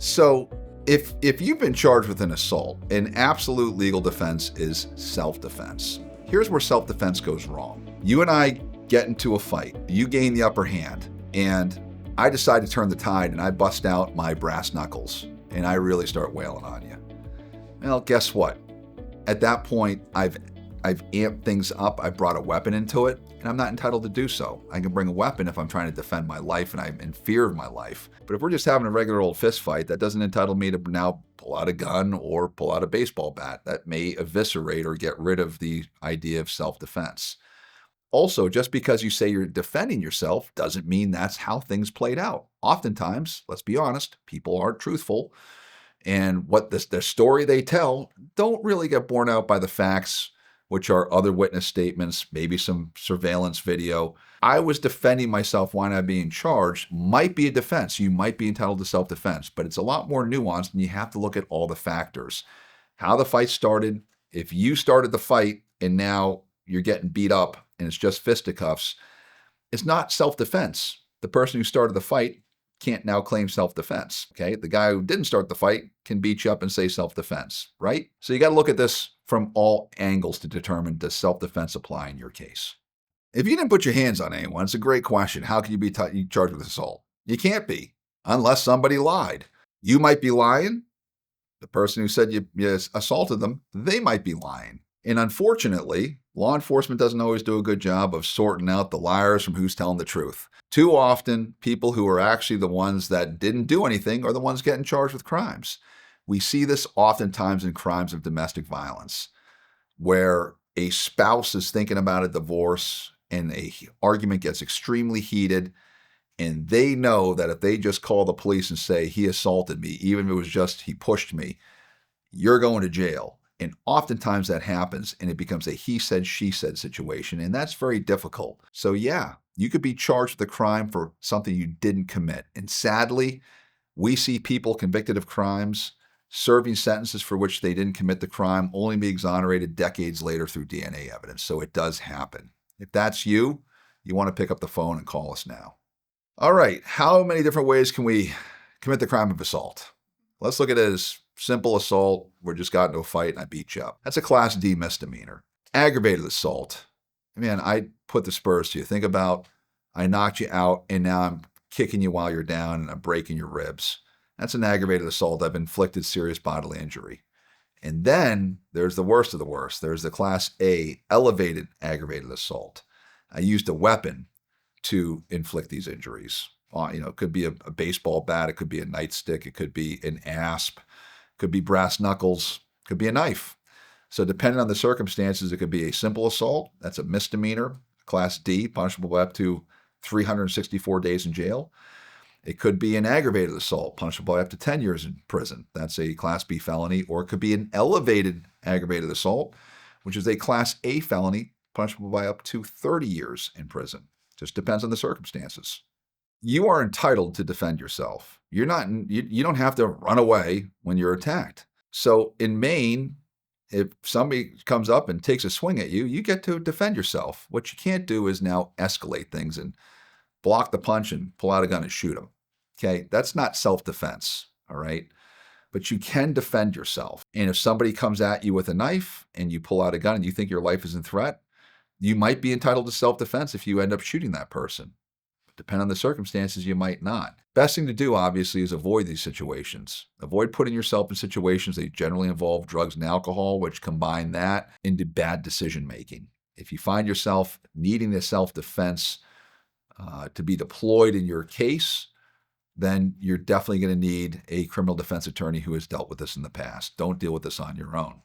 So, if you've been charged with an assault, an absolute legal defense is self-defense. Here's where self-defense goes wrong. You and I get into a fight. You gain the upper hand, and I decide to turn the tide, and I bust out my brass knuckles, and I really start wailing on you. Well, guess what? At that point, I've amped things up. I brought a weapon into it, and I'm not entitled to do so. I can bring a weapon if I'm trying to defend my life and I'm in fear of my life. But if we're just having a regular old fist fight, that doesn't entitle me to now pull out a gun or pull out a baseball bat. That may eviscerate or get rid of the idea of self-defense. Also, just because you say you're defending yourself doesn't mean that's how things played out. Oftentimes, let's be honest, people aren't truthful. And what the story they tell don't really get borne out by the facts, which are other witness statements, maybe some surveillance video. I was defending myself while I'm being charged might be a defense. You might be entitled to self-defense, but it's a lot more nuanced, and you have to look at all the factors. How the fight started. If you started the fight and now you're getting beat up and it's just fisticuffs, it's not self-defense. The person who started the fight can't now claim self-defense, okay? The guy who didn't start the fight can beat you up and say self-defense, right? So you got to look at this from all angles to determine does self-defense apply in your case. If you didn't put your hands on anyone, it's a great question. How can you be charged with assault? You can't be, unless somebody lied. You might be lying. The person who said you assaulted them, they might be lying. And unfortunately, law enforcement doesn't always do a good job of sorting out the liars from who's telling the truth. Too often, people who are actually the ones that didn't do anything are the ones getting charged with crimes. We see this oftentimes in crimes of domestic violence, where a spouse is thinking about a divorce and an argument gets extremely heated, and they know that if they just call the police and say, he assaulted me, even if it was just he pushed me, you're going to jail. And oftentimes that happens, and it becomes a he said, she said situation, and that's very difficult. So yeah, you could be charged with a crime for something you didn't commit. And sadly, we see people convicted of crimes serving sentences for which they didn't commit the crime, only be exonerated decades later through DNA evidence. So it does happen. If that's you, you want to pick up the phone and call us now. All right, how many different ways can we commit the crime of assault? Let's look at it as simple assault. We just got into a fight and I beat you up. That's a Class D misdemeanor. Aggravated assault. Man, I put the spurs to you. Think about I knocked you out and now I'm kicking you while you're down and I'm breaking your ribs. That's an aggravated assault. I've inflicted serious bodily injury. And then there's the worst of the worst. There's the Class A elevated aggravated assault. I used a weapon to inflict these injuries. It could be a baseball bat. It could be a nightstick. It could be an asp. It could be brass knuckles. It could be a knife. So depending on the circumstances, it could be a simple assault. That's a misdemeanor, Class D, punishable by up to 364 days in jail. It could be an aggravated assault, punishable by up to 10 years in prison. That's a Class B felony. Or it could be an elevated aggravated assault, which is a Class A felony, punishable by up to 30 years in prison. Just depends on the circumstances. You are entitled to defend yourself. You don't have to run away when you're attacked. So in Maine, if somebody comes up and takes a swing at you, you get to defend yourself. What you can't do is now escalate things and block the punch and pull out a gun and shoot them. Okay, that's not self-defense, all right? But you can defend yourself. And if somebody comes at you with a knife and you pull out a gun and you think your life is in threat, you might be entitled to self-defense if you end up shooting that person. But depending on the circumstances, you might not. Best thing to do, obviously, is avoid these situations. Avoid putting yourself in situations that generally involve drugs and alcohol, which combine that into bad decision-making. If you find yourself needing the self-defense to be deployed in your case, then you're definitely going to need a criminal defense attorney who has dealt with this in the past. Don't deal with this on your own.